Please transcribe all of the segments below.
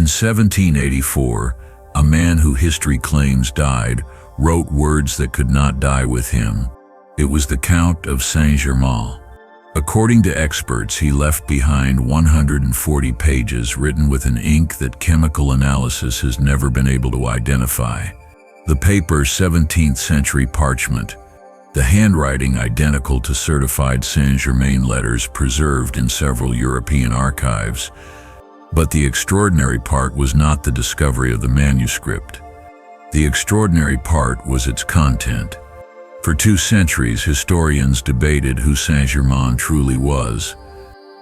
In 1784, a man who history claims died wrote words that could not die with him. It was the Count of Saint-Germain. According to experts, he left behind 140 pages written with an ink that chemical analysis has never been able to identify. The paper, 17th century parchment, the handwriting identical to certified Saint-Germain letters preserved in several European archives. But the extraordinary part was not the discovery of the manuscript. The extraordinary part was its content. For 2 centuries, historians debated who Saint-Germain truly was.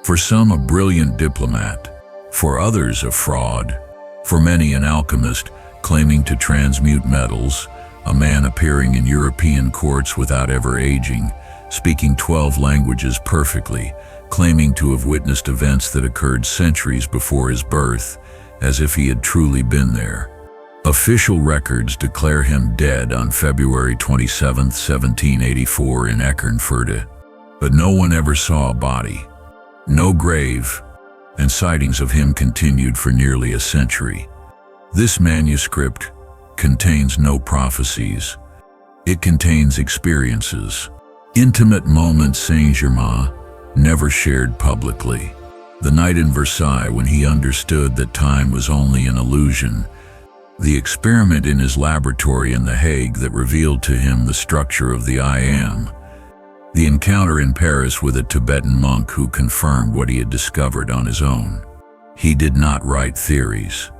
For some, a brilliant diplomat. For others, a fraud. For many, an alchemist claiming to transmute metals, a man appearing in European courts without ever aging, speaking 12 languages perfectly, claiming to have witnessed events that occurred centuries before his birth, as if he had truly been there. Official records declare him dead on February 27, 1784 in Eckernförde, but no one ever saw a body, no grave, and sightings of him continued for nearly a century. This manuscript contains no prophecies. It contains experiences, intimate moments Saint-Germain never shared publicly. The night in Versailles when he understood that time was only an illusion, the experiment in his laboratory in The Hague that revealed to him the structure of the I Am, the encounter in Paris with a Tibetan monk who confirmed what he had discovered on his own. He did not write theories.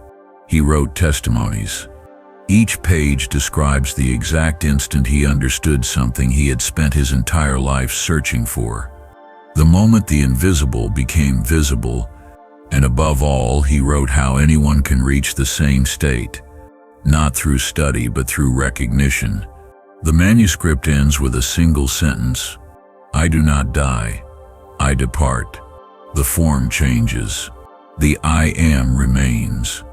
He wrote testimonies. Each page describes the exact instant he understood something he had spent his entire life searching for. The moment the invisible became visible, and above all, he wrote how anyone can reach the same state, not through study but through recognition. The manuscript ends with a single sentence: "I do not die, I depart." The form changes. The I Am remains.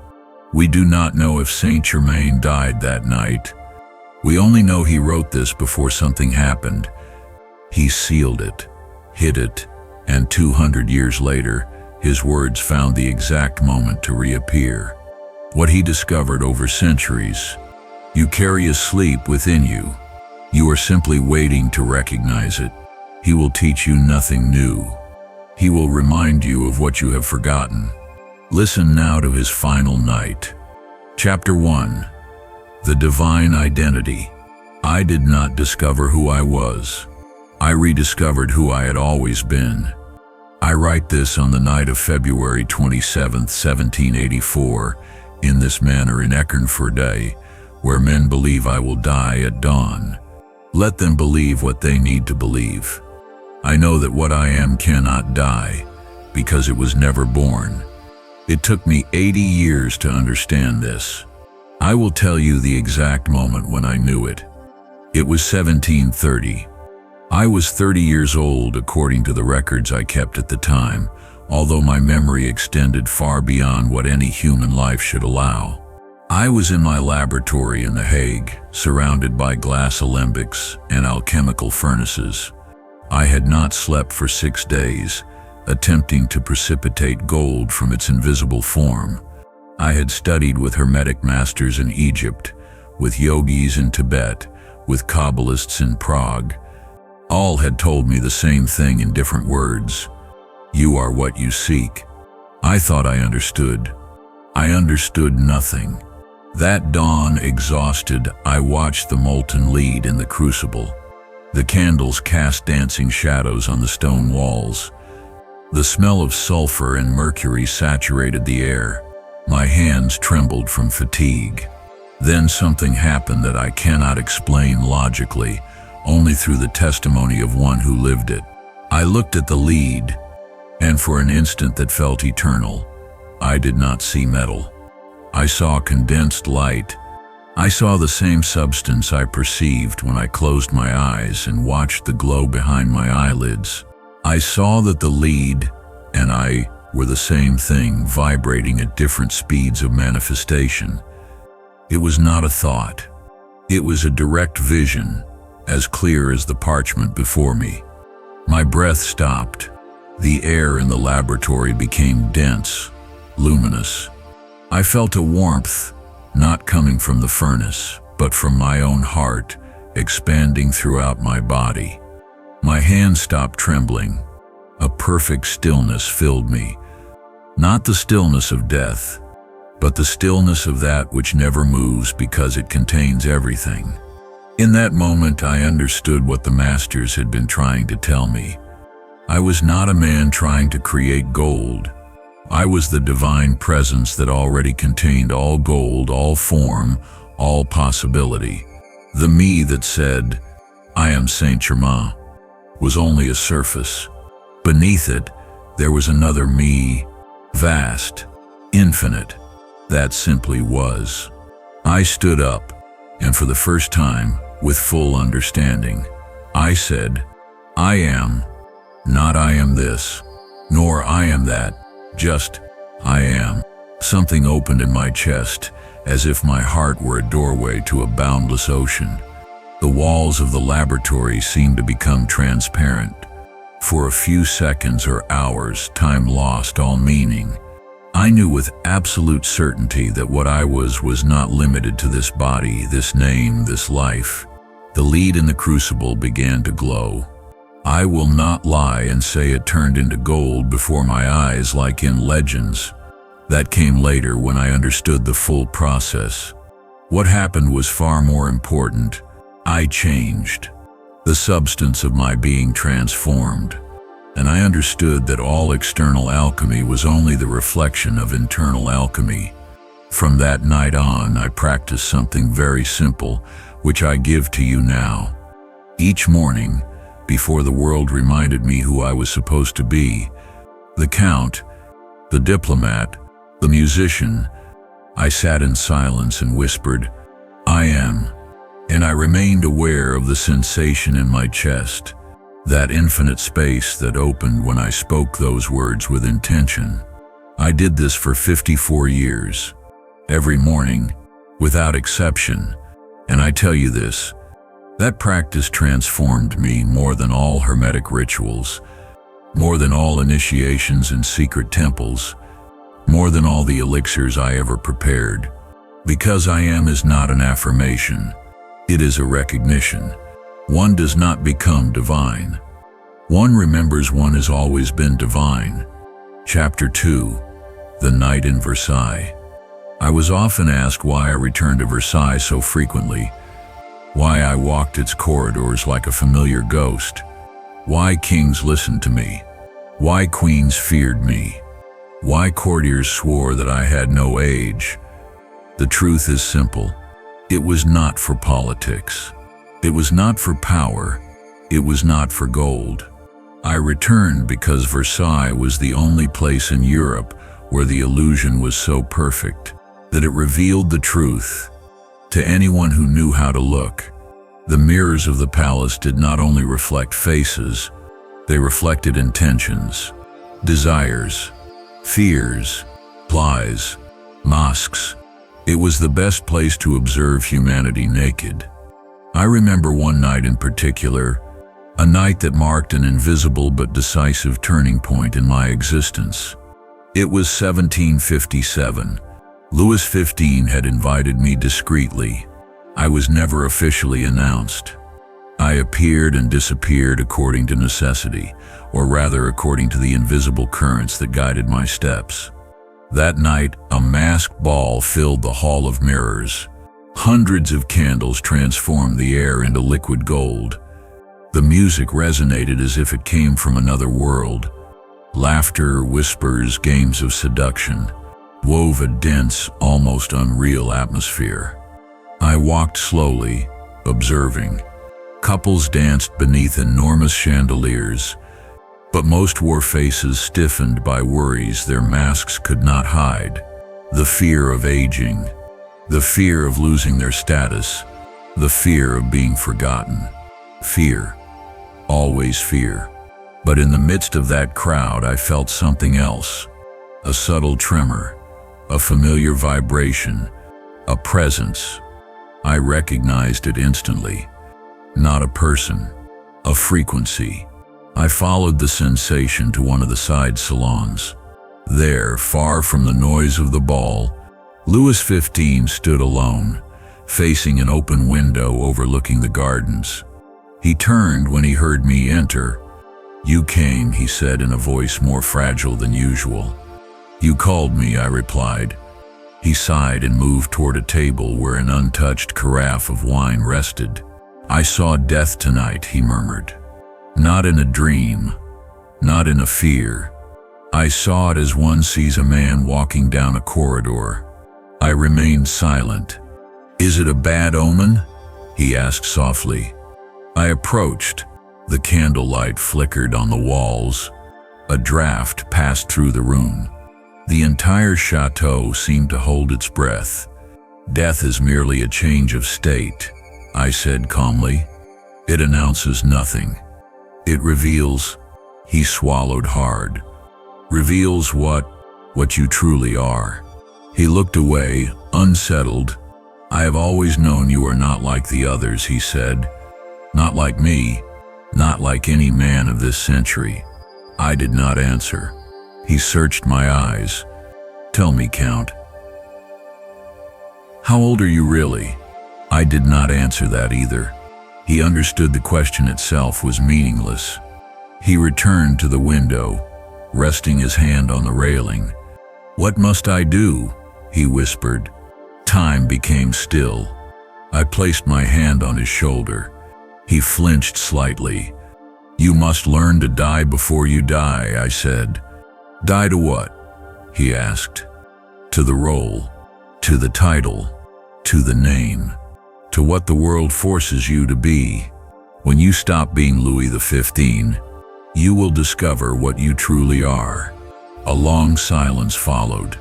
We do not know if Saint-Germain died that night. We only know he wrote this before something happened. He sealed it, hid it, and 200 years later, his words found the exact moment to reappear. What he discovered over centuries: you carry a sleep within you. You are simply waiting to recognize it. He will teach you nothing new. He will remind you of what you have forgotten. Listen now to his final night. Chapter 1. The Divine Identity. I did not discover who I was. I rediscovered who I had always been. I write this on the night of February 27, 1784, in this manner in Eckernförde, where men believe I will die at dawn. Let them believe what they need to believe. I know that what I am cannot die, because it was never born. It took me 80 years to understand this. I will tell you the exact moment when I knew it. It was 1730. I was 30 years old according to the records I kept at the time, although my memory extended far beyond what any human life should allow. I was in my laboratory in The Hague, surrounded by glass alembics and alchemical furnaces. I had not slept for 6 days, attempting to precipitate gold from its invisible form. I had studied with Hermetic masters in Egypt, with yogis in Tibet, with Kabbalists in Prague. All had told me the same thing in different words: you are what you seek. I thought I understood. I understood nothing. That dawn, exhausted, I watched the molten lead in the crucible. The candles cast dancing shadows on the stone walls. The smell of sulfur and mercury saturated the air. My hands trembled from fatigue. Then something happened that I cannot explain logically, only through the testimony of one who lived it. I looked at the lead, and for an instant that felt eternal, I did not see metal. I saw condensed light. I saw the same substance I perceived when I closed my eyes and watched the glow behind my eyelids. I saw that the lead and I were the same thing, vibrating at different speeds of manifestation. It was not a thought. It was a direct vision, as clear as the parchment before me. My breath stopped. The air in the laboratory became dense, luminous. I I felt a warmth, not coming from the furnace, but from my own heart, expanding throughout my body. My hands stopped trembling. A perfect stillness filled me. Not the stillness of death, but the stillness of that which never moves because it contains everything. In that moment, I understood what the masters had been trying to tell me. I was not a man trying to create gold. I was the divine presence that already contained all gold, all form, all possibility. The me that said, "I am Saint Germain," was only a surface. Beneath it, there was another me, vast, infinite. That simply was. I stood up, and for the first time, with full understanding, I said, "I am, not I am this, nor I am that, just I am." Something opened in my chest, as if my heart were a doorway to a boundless ocean. The walls of the laboratory seemed to become transparent. For a few seconds or hours, time lost all meaning. I knew with absolute certainty that what I was not limited to this body, this name, this life. The lead in the crucible began to glow. I will not lie and say it turned into gold before my eyes like in legends. That came later when I understood the full process. What happened was far more important. I changed. The substance of my being transformed. And I understood that all external alchemy was only the reflection of internal alchemy. From that night on, I practiced something very simple, which I give to you now. Each morning, before the world reminded me who I was supposed to be, the count, the diplomat, the musician, I sat in silence and whispered, "I am," and I remained aware of the sensation in my chest. That infinite space that opened when I spoke those words with intention. I did this for 54 years, every morning, without exception, and I tell you this, that practice transformed me more than all hermetic rituals, more than all initiations in secret temples, more than all the elixirs I ever prepared. Because I am is not an affirmation, it is a recognition. One does not become divine. One remembers one has always been divine. Chapter 2. The Night in Versailles. I was often asked why I returned to Versailles so frequently, why I walked its corridors like a familiar ghost, why kings listened to me, why queens feared me, why courtiers swore that I had no age. The truth is simple. It was not for politics. It was not for power. It was not for gold. I returned because Versailles was the only place in Europe where the illusion was so perfect that it revealed the truth to anyone who knew how to look. The mirrors of the palace did not only reflect faces, they reflected intentions, desires, fears, lies, masks. It was the best place to observe humanity naked. I remember one night in particular, a night that marked an invisible but decisive turning point in my existence. It was 1757. Louis XV had invited me discreetly. I was never officially announced. I appeared and disappeared according to necessity, or rather according to the invisible currents that guided my steps. That night, a masked ball filled the Hall of Mirrors. Hundreds of candles transformed the air into liquid gold. The music resonated as if it came from another world. Laughter, whispers, games of seduction wove a dense, almost unreal atmosphere. I walked slowly, observing. Couples danced beneath enormous chandeliers, but most wore faces stiffened by worries their masks could not hide. The fear of aging, the fear of losing their status, the fear of being forgotten. Fear, always fear. But in the midst of that crowd, I felt something else. A subtle tremor, a familiar vibration, a presence. I recognized it instantly. Not a person, a frequency. I followed the sensation to one of the side salons. There, far from the noise of the ball, Louis XV stood alone, facing an open window overlooking the gardens. He turned when he heard me enter. "You came," he said in a voice more fragile than usual. "You called me," I replied. He sighed and moved toward a table where an untouched carafe of wine rested. "I saw death tonight," he murmured. "Not in a dream, not in a fear. I saw it as one sees a man walking down a corridor." I remained silent. "Is it a bad omen?" he asked softly. I approached. The candlelight flickered on the walls. A draft passed through the room. The entire chateau seemed to hold its breath. "Death is merely a change of state," I said calmly. "It announces nothing. It reveals—" He swallowed hard. "Reveals what? What you truly are." He looked away, unsettled. "I have always known you are not like the others," he said. "Not like me, not like any man of this century." I did not answer. He searched my eyes. "Tell me, Count, how old are you really?" I did not answer that either. He understood the question itself was meaningless. He returned to the window, resting his hand on the railing. "What must I do?" he whispered. Time became still. I placed my hand on his shoulder. He flinched slightly. "You must learn to die before you die," I said. "Die to what?" he asked. "To the role, to the title, to the name, to what the world forces you to be. When you stop being Louis XV, you will discover what you truly are." A long silence followed.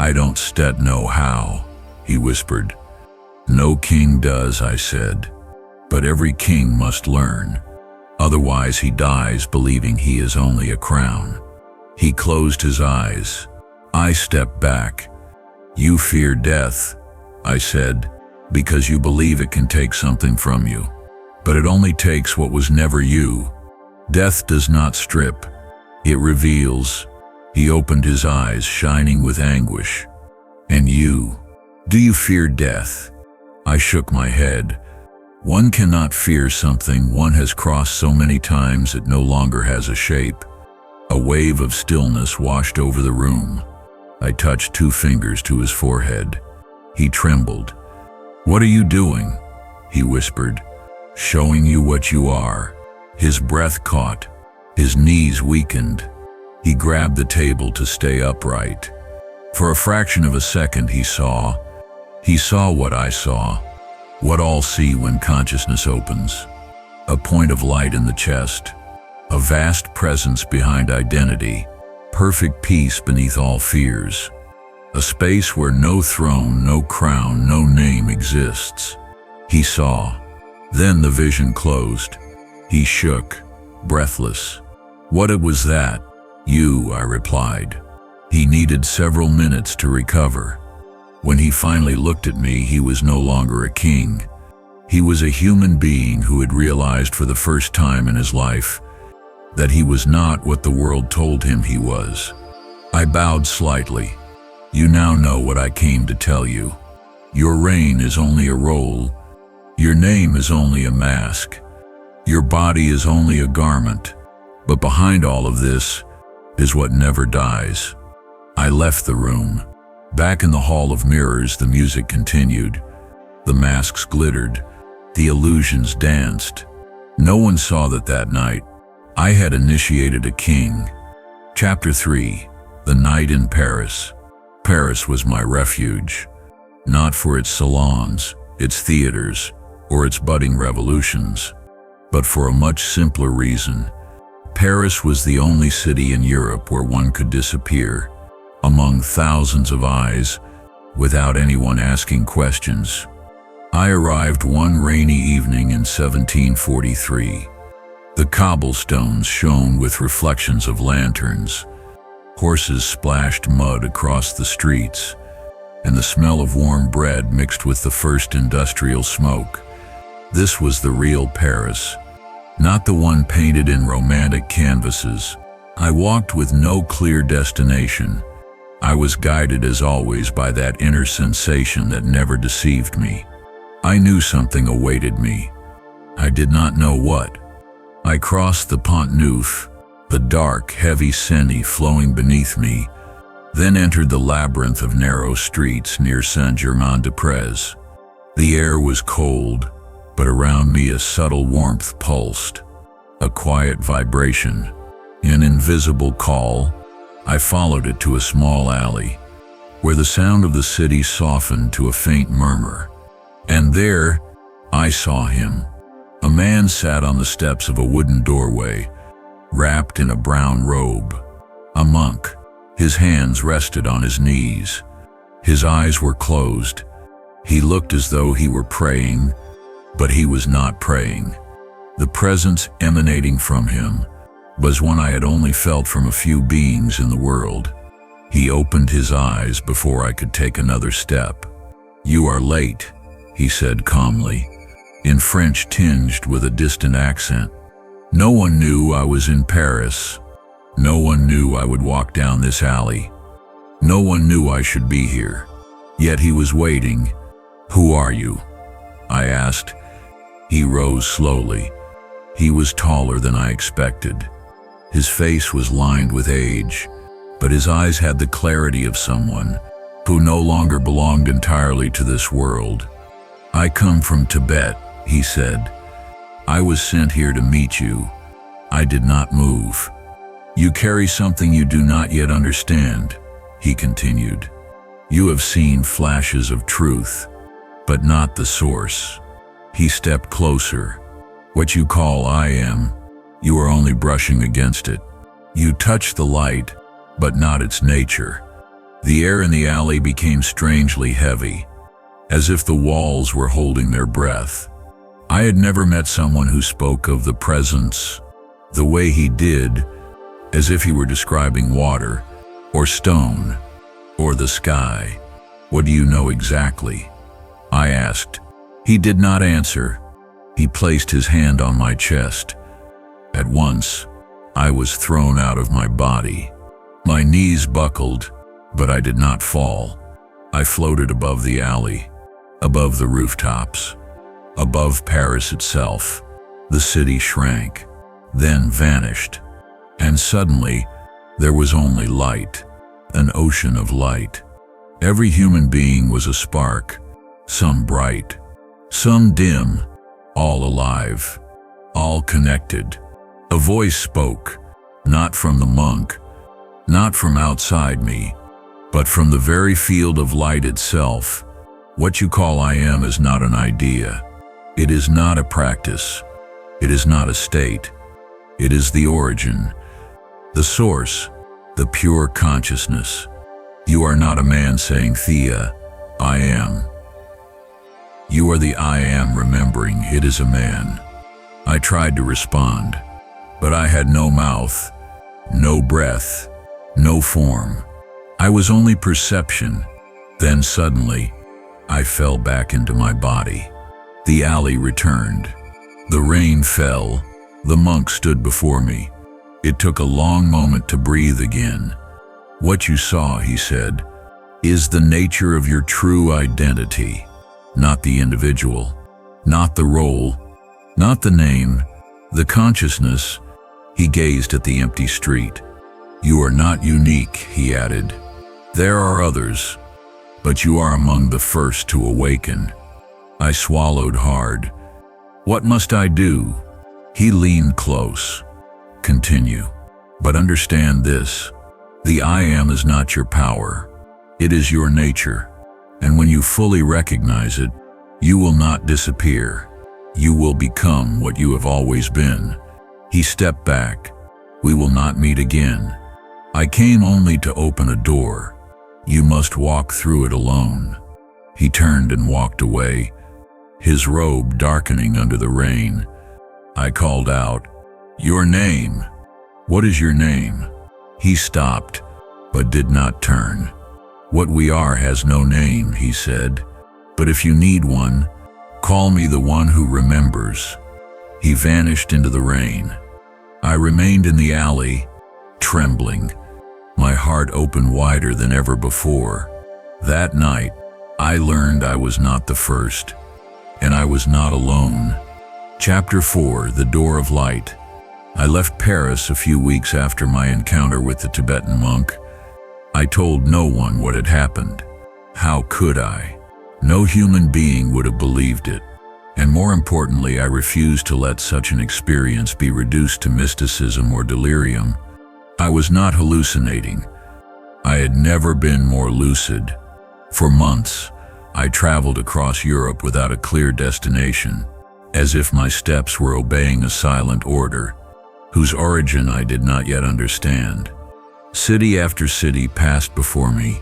"I don't know how," he whispered. "No king does," I said. "But every king must learn. Otherwise he dies believing he is only a crown." He closed his eyes. I stepped back. "You fear death," I said, "because you believe it can take something from you. But it only takes what was never you. Death does not strip. It reveals." He opened his eyes, shining with anguish. "And you? Do you fear death?" I shook my head. "One cannot fear something one has crossed so many times it no longer has a shape." A wave of stillness washed over the room. I touched 2 fingers to his forehead. He trembled. "What are you doing?" he whispered. "Showing you what you are." His breath caught. His knees weakened. He grabbed the table to stay upright. For a fraction of a second he saw what I saw, what all see when consciousness opens. A point of light in the chest, a vast presence behind identity, perfect peace beneath all fears. A space where no throne, no crown, no name exists. He saw. Then the vision closed. He shook, breathless. "What was that?" "You," I replied. He needed several minutes to recover. When he finally looked at me, he was no longer a king. He was a human being who had realized for the first time in his life that he was not what the world told him he was. I bowed slightly. "You now know what I came to tell you. Your reign is only a role. Your name is only a mask. Your body is only a garment. But behind all of this is what never dies." I left the room. Back in the hall of mirrors, the music continued. The masks glittered. The illusions danced. No one saw that night I had initiated a king. Chapter 3. The Night in Paris. Paris was my refuge. Not for its salons, its theaters, or its budding revolutions, but for a much simpler reason. Paris was the only city in Europe where one could disappear among thousands of eyes without anyone asking questions. I arrived one rainy evening in 1743. The cobblestones shone with reflections of lanterns. Horses splashed mud across the streets, and the smell of warm bread mixed with the first industrial smoke. This was the real Paris, not the one painted in romantic canvases. I walked with no clear destination, I was guided as always by that inner sensation that never deceived me. I knew something awaited me. I did not know what. I crossed the Pont Neuf, the dark, heavy Seine flowing beneath me, then entered the labyrinth of narrow streets near Saint-Germain-des-Prés. The air was cold, but around me a subtle warmth pulsed, a quiet vibration, an invisible call. I followed it to a small alley, where the sound of the city softened to a faint murmur. And there, I saw him. A man sat on the steps of a wooden doorway, wrapped in a brown robe. A monk. His hands rested on his knees. His eyes were closed. He looked as though he were praying, but he was not praying. The presence emanating from him was one I had only felt from a few beings in the world. He opened his eyes before I could take another step. "You are late," he said calmly, in French tinged with a distant accent. No one knew I was in Paris. No one knew I would walk down this alley. No one knew I should be here. Yet he was waiting. "Who are you?" I asked. He rose slowly. He was taller than I expected. His face was lined with age, but his eyes had the clarity of someone who no longer belonged entirely to this world. "I come from Tibet," he said. "I was sent here to meet you." I did not move. "You carry something you do not yet understand," he continued. "You have seen flashes of truth, but not the source." He stepped closer. "What you call I am, you are only brushing against it. You touch the light, but not its nature." The air in the alley became strangely heavy, as if the walls were holding their breath. I had never met someone who spoke of the presence the way he did, as if he were describing water, or stone, or the sky. "What do you know exactly?" I asked. He did not answer. He placed his hand on my chest. At once, I was thrown out of my body. My knees buckled, but I did not fall. I floated above the alley, above the rooftops, above Paris itself. The city shrank, then vanished. And suddenly, there was only light, an ocean of light. Every human being was a spark, some bright, some dim, all alive, all connected. A voice spoke, not from the monk, not from outside me, but from the very field of light itself. "What you call I am is not an idea. It is not a practice. It is not a state. It is the origin, the source, the pure consciousness. You are not a man saying Thea, I am. You are the I am remembering it is a man." I tried to respond, but I had no mouth, no breath, no form. I was only perception. Then suddenly, I fell back into my body. The alley returned. The rain fell. The monk stood before me. It took a long moment to breathe again. "What you saw," he said, "is the nature of your true identity, not the individual, not the role, not the name, the consciousness." He gazed at the empty street. "You are not unique," he added. "There are others, but you are among the first to awaken." I swallowed hard. "What must I do?" He leaned close. "Continue. But understand this. The I am is not your power. It is your nature. And when you fully recognize it, you will not disappear. You will become what you have always been." He stepped back. "We will not meet again. I came only to open a door. You must walk through it alone." He turned and walked away, his robe darkening under the rain. I called out, "Your name? What is your name?" He stopped, but did not turn. "What we are has no name," he said. "But if you need one, call me the one who remembers." He vanished into the rain. I remained in the alley, trembling. My heart opened wider than ever before. That night, I learned I was not the first, and I was not alone. Chapter 4: The Door of Light. I left Paris a few weeks after my encounter with the Tibetan monk. I told no one what had happened. How could I? No human being would have believed it. And more importantly, I refused to let such an experience be reduced to mysticism or delirium. I was not hallucinating. I had never been more lucid. For months, I traveled across Europe without a clear destination, as if my steps were obeying a silent order, whose origin I did not yet understand. City after city passed before me,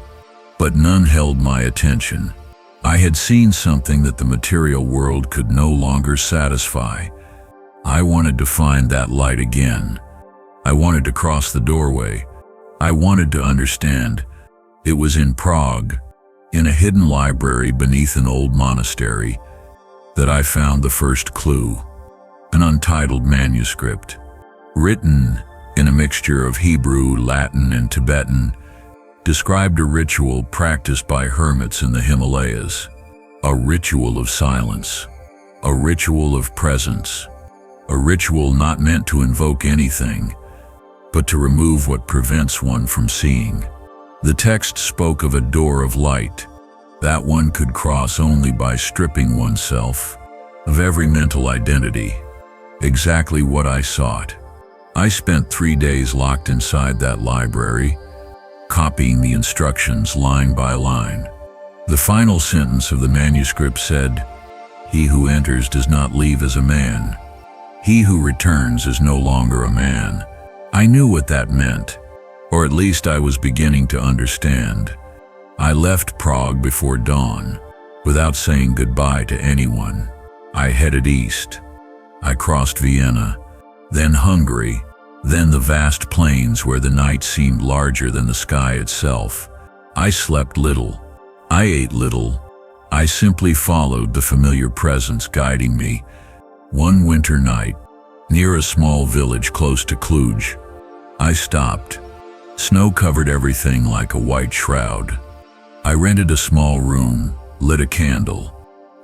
but none held my attention. I had seen something that the material world could no longer satisfy. I wanted to find that light again. I wanted to cross the doorway. I wanted to understand. It was in Prague, in a hidden library beneath an old monastery, that I found the first clue. An untitled manuscript, written in a mixture of Hebrew, Latin, and Tibetan, described a ritual practiced by hermits in the Himalayas. A ritual of silence, a ritual of presence, a ritual not meant to invoke anything, but to remove what prevents one from seeing. The text spoke of a door of light that one could cross only by stripping oneself of every mental identity. Exactly what I sought. I spent 3 days locked inside that library, copying the instructions line by line. The final sentence of the manuscript said, "He who enters does not leave as a man. He who returns is no longer a man." I knew what that meant, or at least I was beginning to understand. I left Prague before dawn, without saying goodbye to anyone. I headed east. I crossed Vienna, then Hungary, then the vast plains where the night seemed larger than the sky itself. I slept little. I ate little. I simply followed the familiar presence guiding me. One winter night, near a small village close to Cluj, I stopped. Snow covered everything like a white shroud. I rented a small room, lit a candle,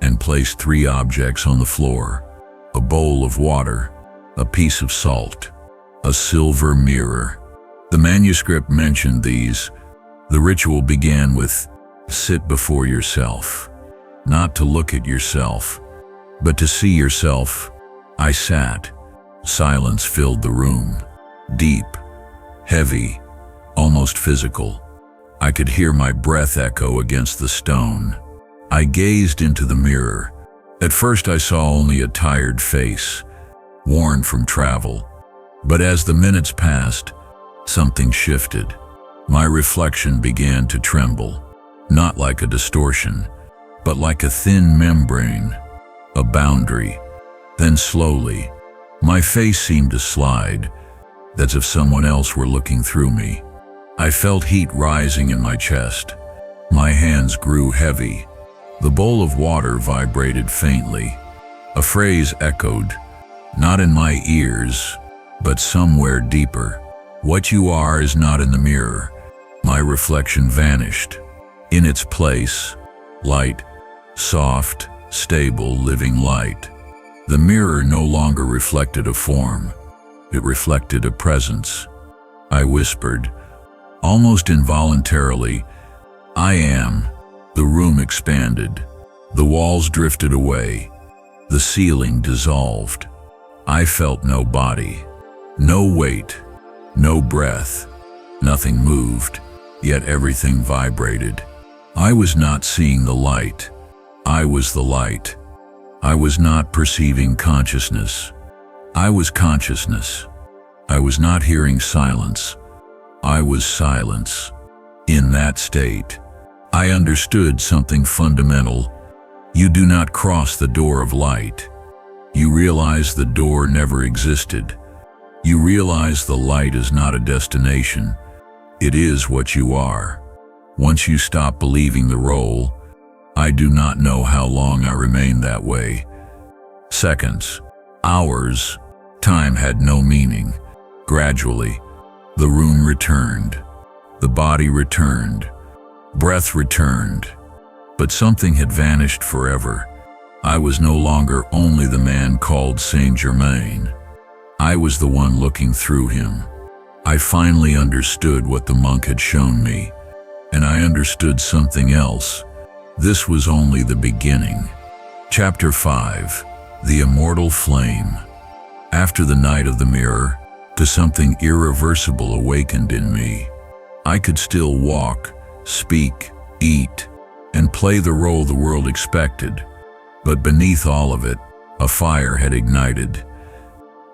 and placed 3 objects on the floor: a bowl of water, a piece of salt, a silver mirror. The manuscript mentioned these. The ritual began with, "Sit before yourself," not to look at yourself, but to see yourself. I sat. Silence filled the room, deep, heavy, almost physical. I could hear my breath echo against the stone. I gazed into the mirror. At first I saw only a tired face, worn from travel. But as the minutes passed, something shifted. My reflection began to tremble, not like a distortion, but like a thin membrane, a boundary. Then slowly, my face seemed to slide, as if someone else were looking through me. I felt heat rising in my chest. My hands grew heavy. The bowl of water vibrated faintly. A phrase echoed, not in my ears, but somewhere deeper. "What you are is not in the mirror." My reflection vanished. In its place, light, soft, stable, living light. The mirror no longer reflected a form. It reflected a presence. I whispered, almost involuntarily, "I am." The room expanded. The walls drifted away. The ceiling dissolved. I felt no body, no weight, no breath. Nothing moved, yet everything vibrated. I was not seeing the light. I was the light. I was not perceiving consciousness. I was consciousness. I was not hearing silence. I was silence. In that state, I understood something fundamental. You do not cross the door of light. You realize the door never existed. You realize the light is not a destination. It is what you are. Once you stop believing the role, I do not know how long I remained that way. Seconds, hours, time had no meaning. Gradually, the room returned. The body returned. Breath returned. But something had vanished forever. I was no longer only the man called Saint Germain. I was the one looking through him. I finally understood what the monk had shown me, and I understood something else. This was only the beginning. Chapter 5. The Immortal Flame. After the night of the mirror, something irreversible awakened in me. I could still walk, speak, eat, and play the role the world expected. But beneath all of it, a fire had ignited.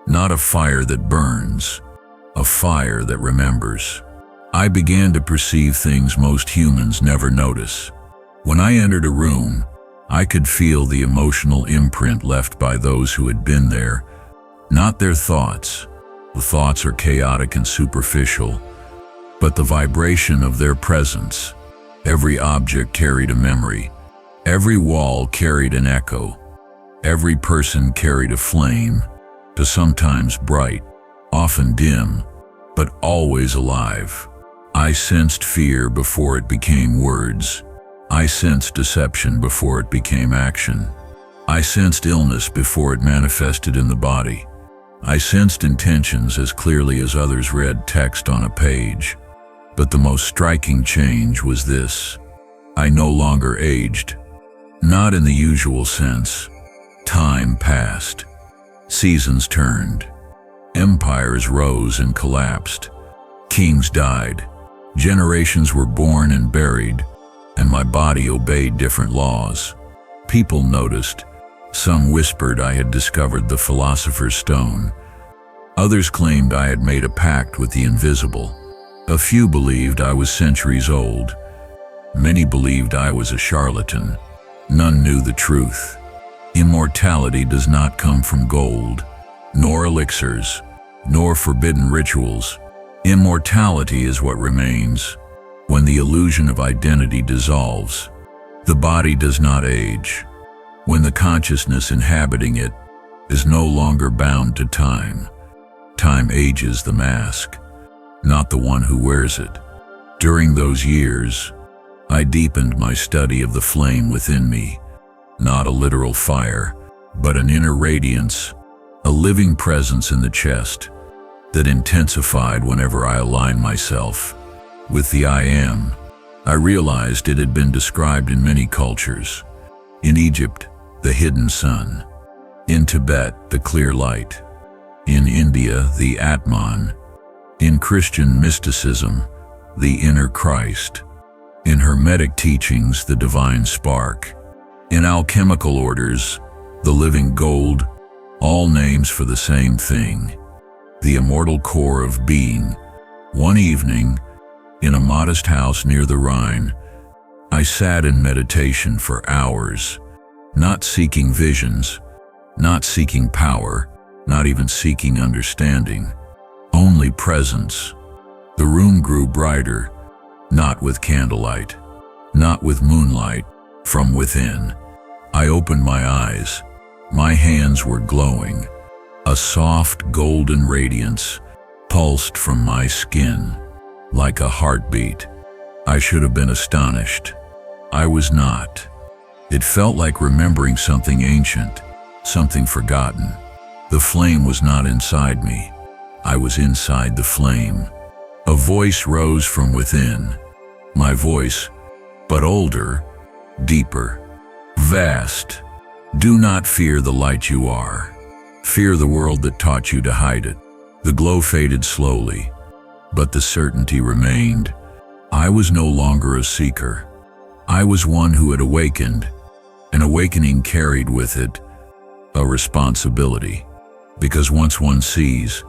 Not a fire that burns, a fire that remembers. I began to perceive things most humans never notice. When I entered a room, I could feel the emotional imprint left by those who had been there, not their thoughts. The thoughts are chaotic and superficial, but the vibration of their presence. Every object carried a memory. Every wall carried an echo. Every person carried a flame, sometimes bright, often dim, but always alive. I sensed fear before it became words. I sensed deception before it became action. I sensed illness before it manifested in the body. I sensed intentions as clearly as others read text on a page. But the most striking change was this: I no longer aged. Not in the usual sense. Time passed. Seasons turned. Empires rose and collapsed. Kings died. Generations were born and buried, and my body obeyed different laws. People noticed. Some whispered I had discovered the philosopher's stone. Others claimed I had made a pact with the invisible. A few believed I was centuries old. Many believed I was a charlatan. None knew the truth. Immortality does not come from gold, nor elixirs, nor forbidden rituals. Immortality is what remains when the illusion of identity dissolves. The body does not age. When the consciousness inhabiting it is no longer bound to time. Time ages the mask, not the one who wears it. During those years, I deepened my study of the flame within me. Not a literal fire, but an inner radiance, a living presence in the chest that intensified whenever I aligned myself with the I Am. I realized it had been described in many cultures. In Egypt, the hidden sun. In Tibet, the clear light. In India, the Atman. In Christian mysticism, the inner Christ. In Hermetic teachings, the divine spark. In alchemical orders, the living gold, all names for the same thing, the immortal core of being. One evening, in a modest house near the Rhine, I sat in meditation for hours, not seeking visions, not seeking power, not even seeking understanding, only presence. The room grew brighter, not with candlelight, not with moonlight, from within. I opened my eyes. My hands were glowing. A soft golden radiance pulsed from my skin, like a heartbeat. I should have been astonished. I was not. It felt like remembering something ancient, something forgotten. The flame was not inside me. I was inside the flame. A voice rose from within. My voice, but older, deeper, vast. Do not fear the light you are. Fear the world that taught you to hide it. The glow faded slowly, but the certainty remained. I was no longer a seeker. I was one who had awakened. An awakening carried with it a responsibility, because once one sees,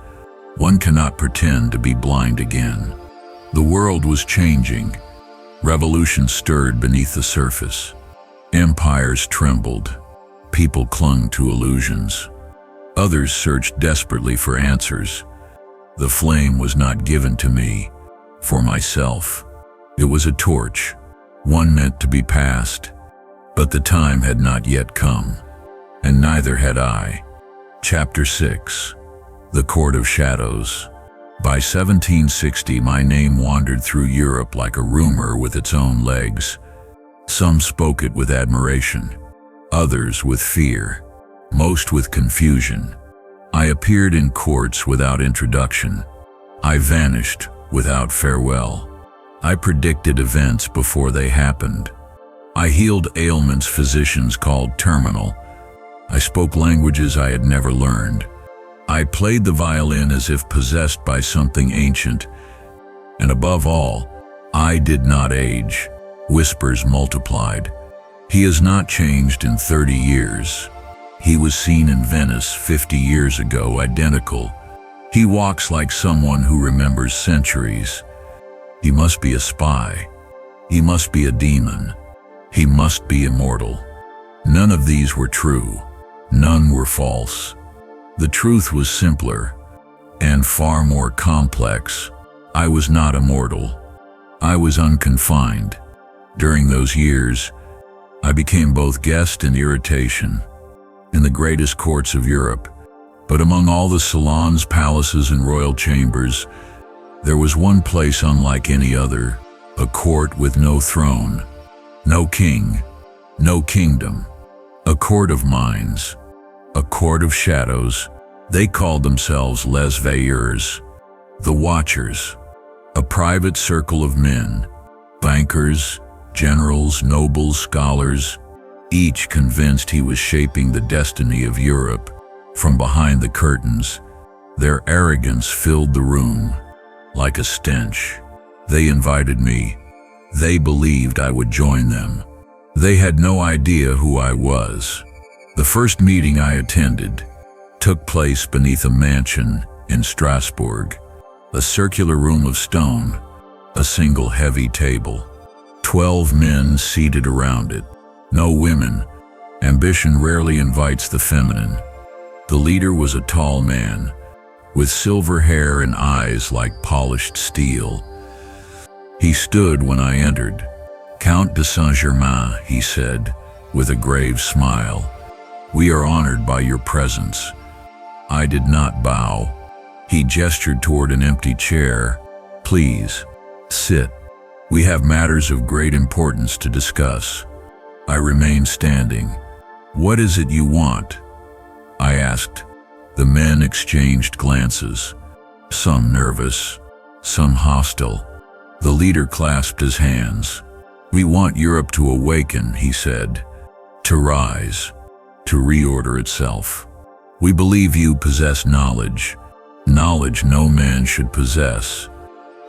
one cannot pretend to be blind again. The world was changing. Revolution stirred beneath the surface. Empires trembled. People clung to illusions. Others searched desperately for answers. The flame was not given to me for myself. It was a torch, one meant to be passed. But the time had not yet come, and neither had I. Chapter 6. The Court of Shadows. By 1760, my name wandered through Europe like a rumor with its own legs. Some spoke it with admiration, others with fear, most with confusion. I appeared in courts without introduction. I vanished without farewell. I predicted events before they happened. I healed ailments physicians called terminal. I spoke languages I had never learned. I played the violin as if possessed by something ancient. And above all, I did not age. Whispers multiplied. He has not changed in 30 years. He was seen in Venice 50 years ago, identical. He walks like someone who remembers centuries. He must be a spy. He must be a demon. He must be immortal. None of these were true. None were false. The truth was simpler and far more complex. I was not immortal. I was unconfined. During those years, I became both guest and irritation in the greatest courts of Europe. But among all the salons, palaces, and royal chambers, there was one place unlike any other, a court with no throne, no king, no kingdom, a court of minds, a court of shadows. They called themselves les veilleurs, the watchers, a private circle of men, bankers, generals, nobles, scholars, each convinced he was shaping the destiny of Europe. From behind the curtains, their arrogance filled the room like a stench. They invited me. They believed I would join them. They had no idea who I was. The first meeting I attended took place beneath a mansion in Strasbourg, a circular room of stone, a single heavy table, 12 men seated around it, no women. Ambition rarely invites the feminine. The leader was a tall man, with silver hair and eyes like polished steel. He stood when I entered. "Count de Saint-Germain," he said, with a grave smile. "We are honored by your presence." I did not bow. He gestured toward an empty chair. "Please, sit. We have matters of great importance to discuss." I remained standing. "What is it you want?" I asked. The men exchanged glances, some nervous, some hostile. The leader clasped his hands. "We want Europe to awaken," he said, "to rise, to reorder itself. We believe you possess knowledge, knowledge no man should possess,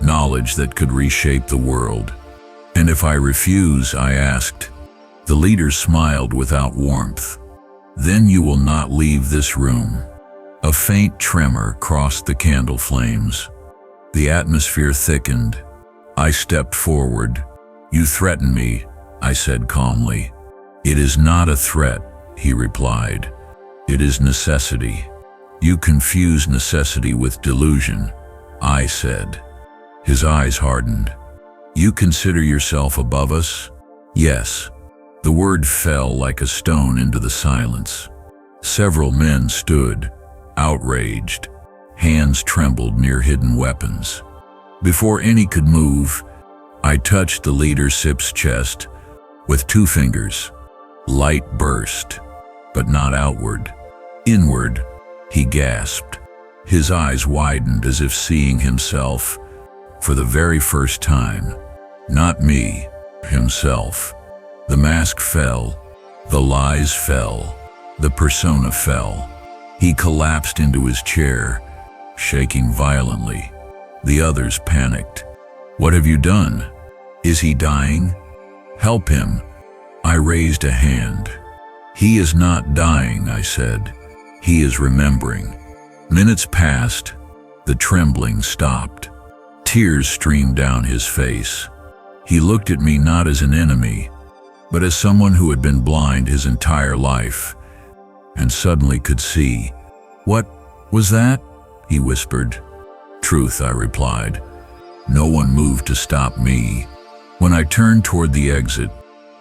knowledge that could reshape the world." "And if I refuse?" I asked. The leader smiled without warmth. "Then you will not leave this room." A faint tremor crossed the candle flames. The atmosphere thickened. I stepped forward. "You threaten me," I said calmly. "It is not a threat," he replied. "It is necessity." "You confuse necessity with delusion," I said. His eyes hardened. "You consider yourself above us?" "Yes." The word fell like a stone into the silence. Several men stood, outraged. Hands trembled near hidden weapons. Before any could move, I touched the leader Sip's chest with 2 fingers. Light burst, but not outward. Inward, he gasped. His eyes widened as if seeing himself for the very first time. Not me, himself. The mask fell, the lies fell, the persona fell. He collapsed into his chair, shaking violently. The others panicked. "What have you done? Is he dying? Help him." I raised a hand. "He is not dying," I said. "He is remembering." Minutes passed. The trembling stopped. Tears streamed down his face. He looked at me not as an enemy, but as someone who had been blind his entire life, and suddenly could see. "What was that?" he whispered. "Truth," I replied. No one moved to stop me. When I turned toward the exit,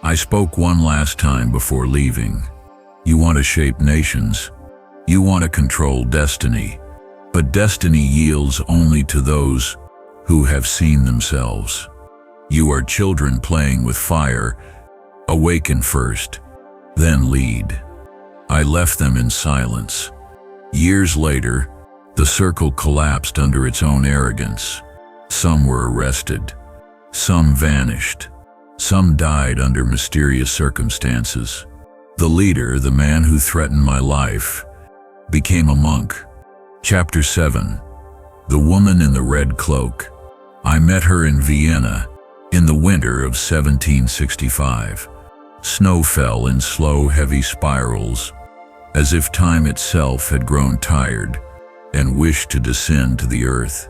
I spoke one last time before leaving. "You want to shape nations. You want to control destiny. But destiny yields only to those who have seen themselves. You are children playing with fire. Awaken first, then lead. I left them in silence. Years later, the circle collapsed under its own arrogance. Some were arrested. Some vanished. Some died under mysterious circumstances. The leader, the man who threatened my life, became a monk. Chapter 7. The Woman in the Red Cloak. I met her in Vienna in the winter of 1765. Snow fell in slow, heavy spirals, as if time itself had grown tired and wished to descend to the earth.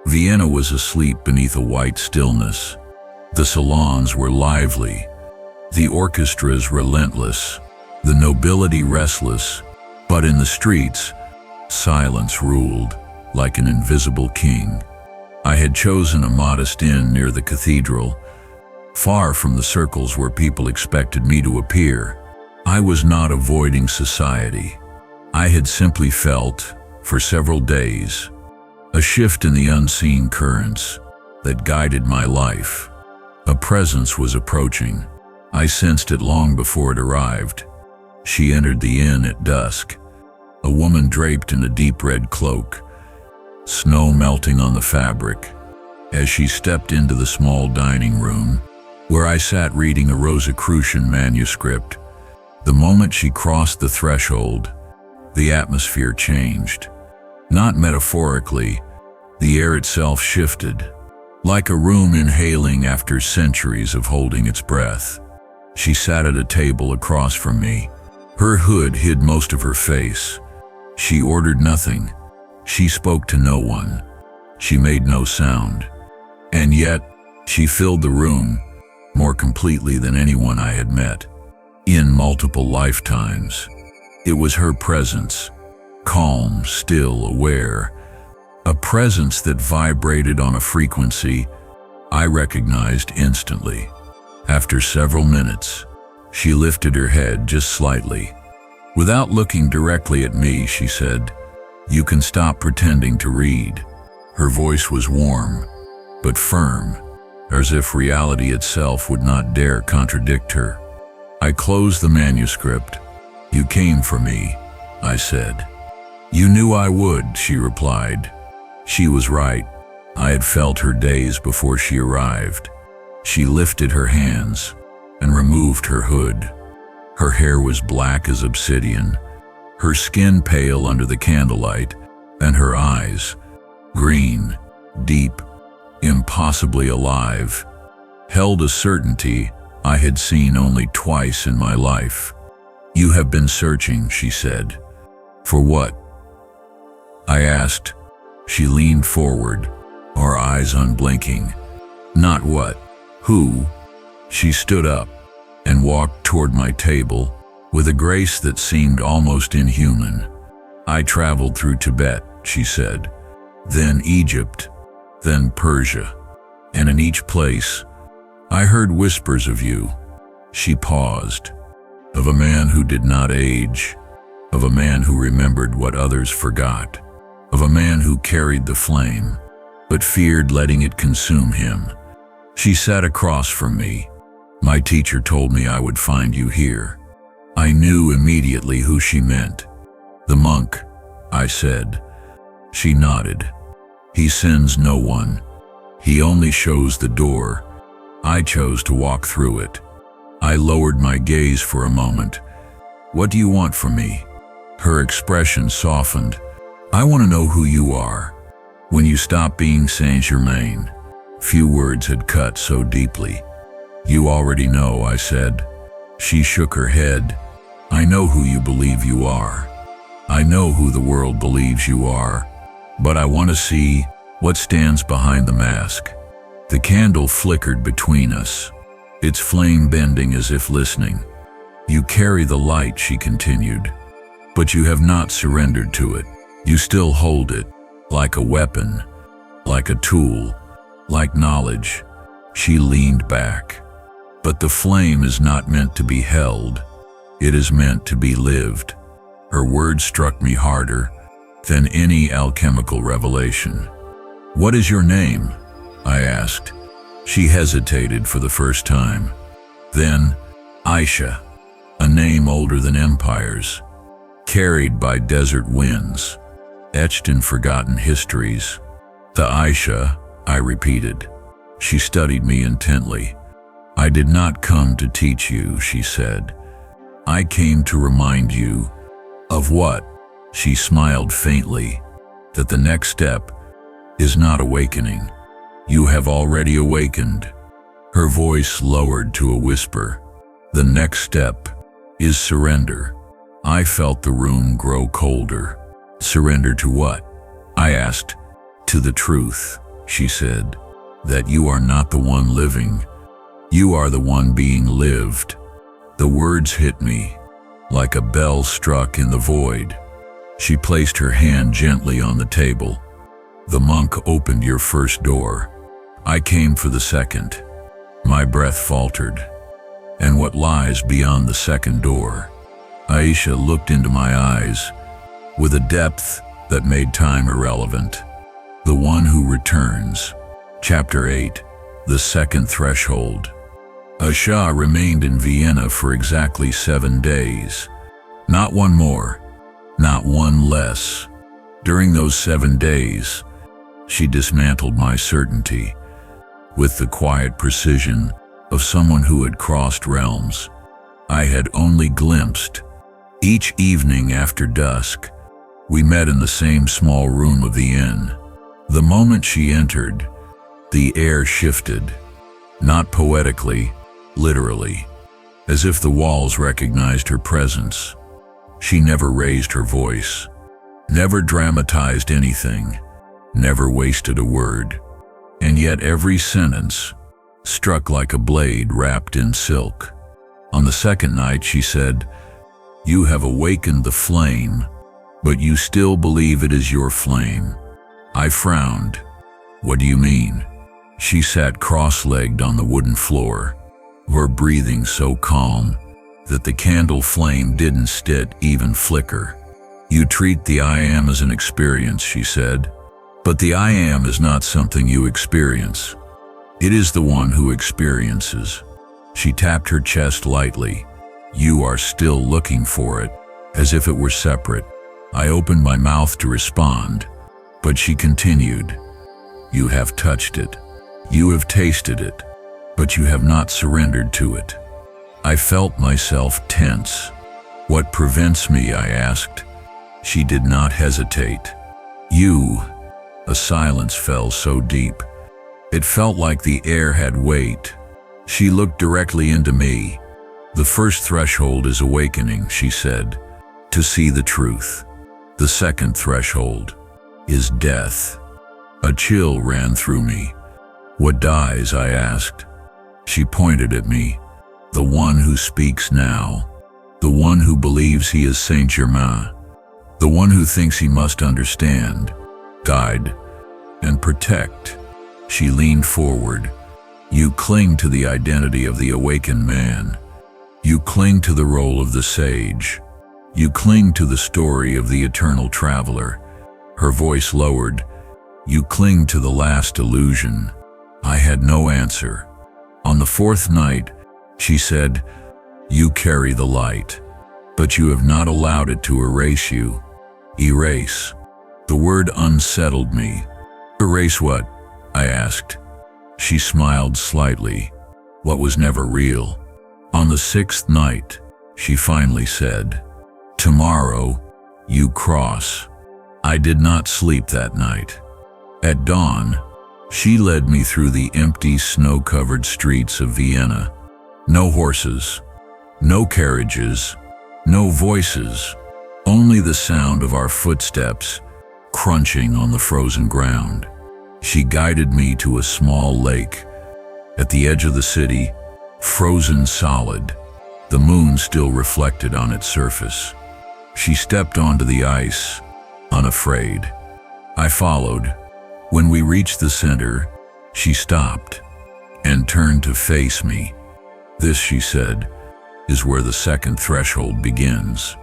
Vienna was asleep beneath a white stillness. The salons were lively, the orchestras relentless, the nobility restless, but in the streets, silence ruled like an invisible king. I had chosen a modest inn near the cathedral, far from the circles where people expected me to appear. I was not avoiding society. I had simply felt, for several days, a shift in the unseen currents that guided my life. A presence was approaching. I sensed it long before it arrived. She entered the inn at dusk, a woman draped in a deep red cloak, snow melting on the fabric. As she stepped into the small dining room, where I sat reading a Rosicrucian manuscript, the moment she crossed the threshold, the atmosphere changed. Not metaphorically, the air itself shifted, like a room inhaling after centuries of holding its breath. She sat at a table across from me. Her hood hid most of her face. She ordered nothing. She spoke to no one. She made no sound. And yet, she filled the room more completely than anyone I had met in multiple lifetimes. It was her presence, calm, still, aware, a presence that vibrated on a frequency I recognized instantly. After several minutes, she lifted her head just slightly. Without looking directly at me, she said, "You can stop pretending to read." Her voice was warm, but firm, as if reality itself would not dare contradict her. I closed the manuscript. "You came for me," I said. "You knew I would," she replied. She was right. I had felt her days before she arrived. She lifted her hands and removed her hood. Her hair was black as obsidian, her skin pale under the candlelight, and her eyes, green, deep, impossibly alive, held a certainty I had seen only twice in my life. "You have been searching," she said. "For what?" I asked. She leaned forward, her eyes unblinking. "Not what, who?" She stood up and walked toward my table with a grace that seemed almost inhuman. "I traveled through Tibet," she said, "then Egypt, then Persia, and in each place, I heard whispers of you." She paused. "Of a man who did not age, of a man who remembered what others forgot, of a man who carried the flame, but feared letting it consume him." She sat across from me. "My teacher told me I would find you here." I knew immediately who she meant. "The monk," I said. She nodded. "He sends no one. He only shows the door. I chose to walk through it." I lowered my gaze for a moment. "What do you want from me?" Her expression softened. "I want to know who you are. When you stop being Saint Germain." Few words had cut so deeply. "You already know," I said. She shook her head. "I know who you believe you are. I know who the world believes you are. But I want to see what stands behind the mask." The candle flickered between us, its flame bending as if listening. "You carry the light," she continued, "but you have not surrendered to it. You still hold it, like a weapon, like a tool, like knowledge." She leaned back. "But the flame is not meant to be held. It is meant to be lived." Her words struck me harder, than any alchemical revelation. "What is your name?" I asked. She hesitated for the first time. Then, Aisha, a name older than empires, carried by desert winds, etched in forgotten histories. "The Aisha," I repeated. She studied me intently. "I did not come to teach you," she said. "I came to remind you." "Of what?" She smiled faintly. "That the next step is not awakening. You have already awakened." Her voice lowered to a whisper. "The next step is surrender." I felt the room grow colder. "Surrender to what?" I asked. "To the truth," she said. "That you are not the one living. You are the one being lived." The words hit me like a bell struck in the void. She placed her hand gently on the table. "The monk opened your first door. I came for the second." My breath faltered. "And what lies beyond the second door?" Aisha looked into my eyes with a depth that made time irrelevant. "The one who returns." Chapter 8, The Second Threshold. Aisha remained in Vienna for exactly 7 days. Not one more, not one less. During those 7 days, she dismantled my certainty with the quiet precision of someone who had crossed realms I had only glimpsed. Each evening after dusk, we met in the same small room of the inn. The moment she entered, the air shifted, not poetically, literally, as if the walls recognized her presence. She never raised her voice, never dramatized anything, never wasted a word. And yet every sentence struck like a blade wrapped in silk. On the second night, she said, "You have awakened the flame, but you still believe it is your flame." I frowned. "What do you mean?" She sat cross-legged on the wooden floor, her breathing so calm that the candle flame didn't even flicker. "You treat the I am as an experience," she said. "But the I am is not something you experience. It is the one who experiences." She tapped her chest lightly. "You are still looking for it," as if it were separate. I opened my mouth to respond, but she continued, "You have touched it. You have tasted it, but you have not surrendered to it." I felt myself tense. "What prevents me?" I asked. She did not hesitate. "You." A silence fell so deep. It felt like the air had weight. She looked directly into me. "The first threshold is awakening," she said, "to see the truth. The second threshold is death." A chill ran through me. "What dies?" I asked. She pointed at me. "The one who speaks now. The one who believes he is Saint Germain. The one who thinks he must understand, guide, and protect." She leaned forward. "You cling to the identity of the awakened man. You cling to the role of the sage. You cling to the story of the eternal traveler." Her voice lowered. "You cling to the last illusion." I had no answer. On the fourth night, she said, "You carry the light, but you have not allowed it to erase you." Erase. The word unsettled me. "Erase what?" I asked. She smiled slightly. "What was never real." On the 6th night, she finally said, "Tomorrow, you cross." I did not sleep that night. At dawn, she led me through the empty, snow-covered streets of Vienna. No horses, no carriages, no voices, only the sound of our footsteps crunching on the frozen ground. She guided me to a small lake at the edge of the city, frozen solid, the moon still reflected on its surface. She stepped onto the ice, unafraid. I followed. When we reached the center, she stopped and turned to face me. "This," she said, "is where the second threshold begins."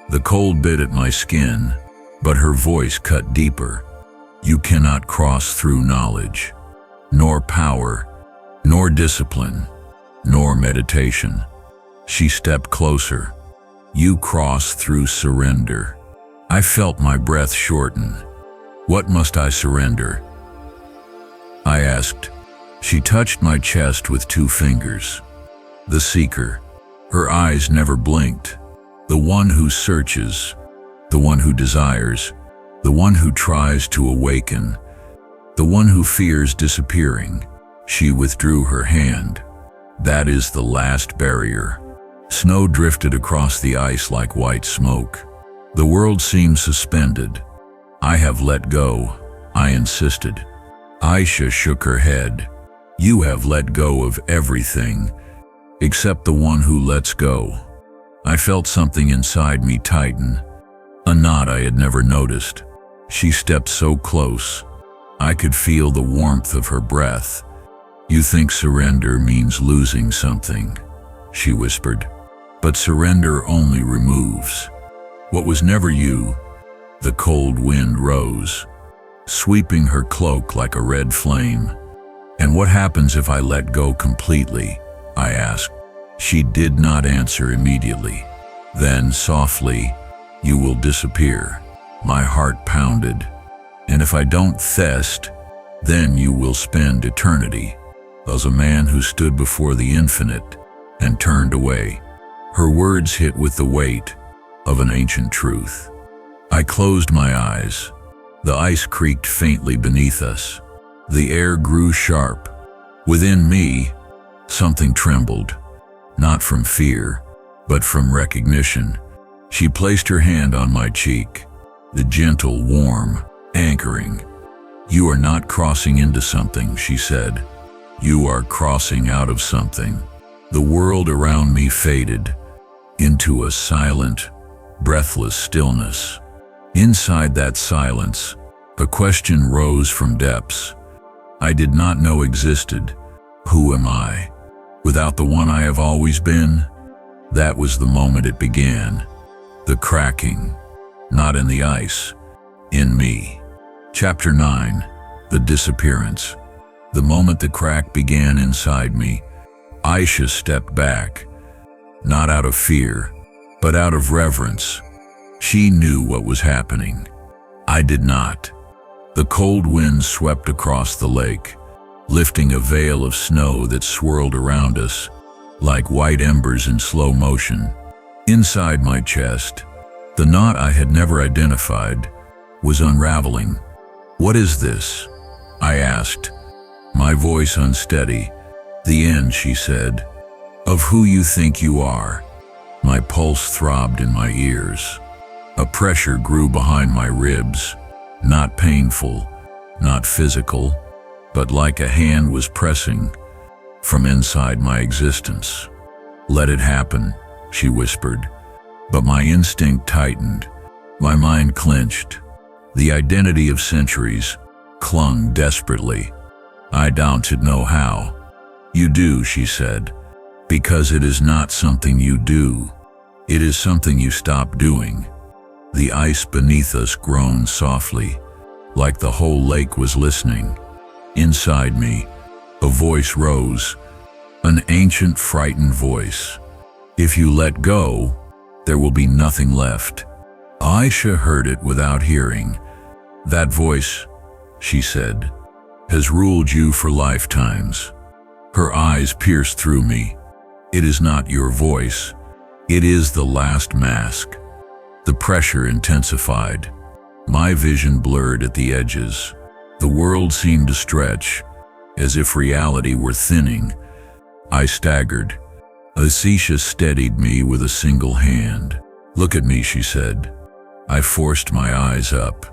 The cold bit at my skin, But her voice cut deeper. You cannot cross through knowledge, nor power, nor discipline, nor meditation. She stepped closer. You cross through surrender. I felt my breath shorten. What must I surrender? I asked. She touched my chest with 2 fingers. The seeker. Her eyes never blinked. The one who searches, the one who desires, the one who tries to awaken, the one who fears disappearing. She withdrew her hand. That is the last barrier. Snow drifted across the ice like white smoke. The world seemed suspended. I have let go, I insisted. Aisha shook her head. You have let go of everything, except the one who lets go. I felt something inside me tighten, a knot I had never noticed. She stepped so close. I could feel the warmth of her breath. You think surrender means losing something, she whispered. But surrender only removes what was never you. The cold wind rose, sweeping her cloak like a red flame. And what happens if I let go completely? I asked. She did not answer immediately. Then, softly, you will disappear. My heart pounded. And if I don't thest, then you will spend eternity as a man who stood before the infinite and turned away. Her words hit with the weight of an ancient truth. I closed my eyes. The ice creaked faintly beneath us. The air grew sharp. Within me, something trembled, not from fear, but from recognition. She placed her hand on my cheek, the gentle, warm, anchoring. You are not crossing into something, she said. You are crossing out of something. The world around me faded into a silent, breathless stillness. Inside that silence, a question rose from depths I did not know existed. Who am I? Without the one I have always been? That was the moment it began. The cracking, not in the ice, in me. Chapter 9, The Disappearance. The moment the crack began inside me, Aisha stepped back, not out of fear, but out of reverence. She knew what was happening. I did not. The cold wind swept across the lake, lifting a veil of snow that swirled around us, like white embers in slow motion. Inside my chest, the knot I had never identified was unraveling. What is this? I asked, my voice unsteady. The end, she said, of who you think you are. My pulse throbbed in my ears. A pressure grew behind my ribs, not painful, not physical, but like a hand was pressing from inside my existence. Let it happen, she whispered, but my instinct tightened. My mind clenched. The identity of centuries clung desperately. I don't know how. You do, she said, because it is not something you do. It is something you stop doing. The ice beneath us groaned softly, like the whole lake was listening. Inside me, a voice rose, an ancient, frightened voice. If you let go, there will be nothing left. Aisha heard it without hearing. That voice, she said, has ruled you for lifetimes. Her eyes pierced through me. It is not your voice. It is the last mask. The pressure intensified. My vision blurred at the edges. The world seemed to stretch, as if reality were thinning. I staggered. Aisha steadied me with a single hand. Look at me, she said. I forced my eyes up.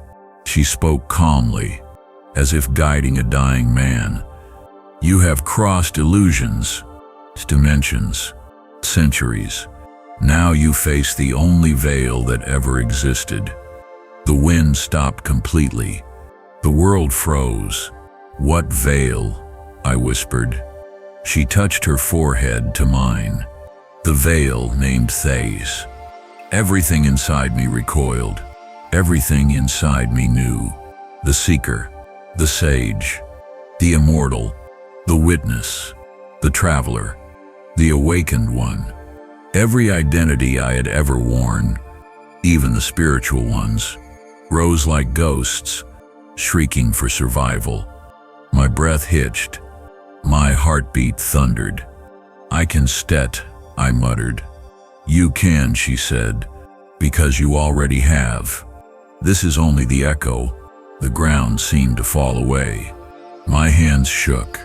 She spoke calmly, as if guiding a dying man. You have crossed illusions, dimensions, centuries. Now you face the only veil that ever existed. The wind stopped completely. The world froze. What veil? I whispered. She touched her forehead to mine. The veil named Thais. Everything inside me recoiled. Everything inside me knew. The seeker, the sage, the immortal, the witness, the traveler, the awakened one. Every identity I had ever worn, even the spiritual ones, rose like ghosts, shrieking for survival. My breath hitched. My heartbeat thundered. "I can stet," I muttered. "You can," she said, "because you already have." This is only the echo. The ground seemed to fall away. My hands shook,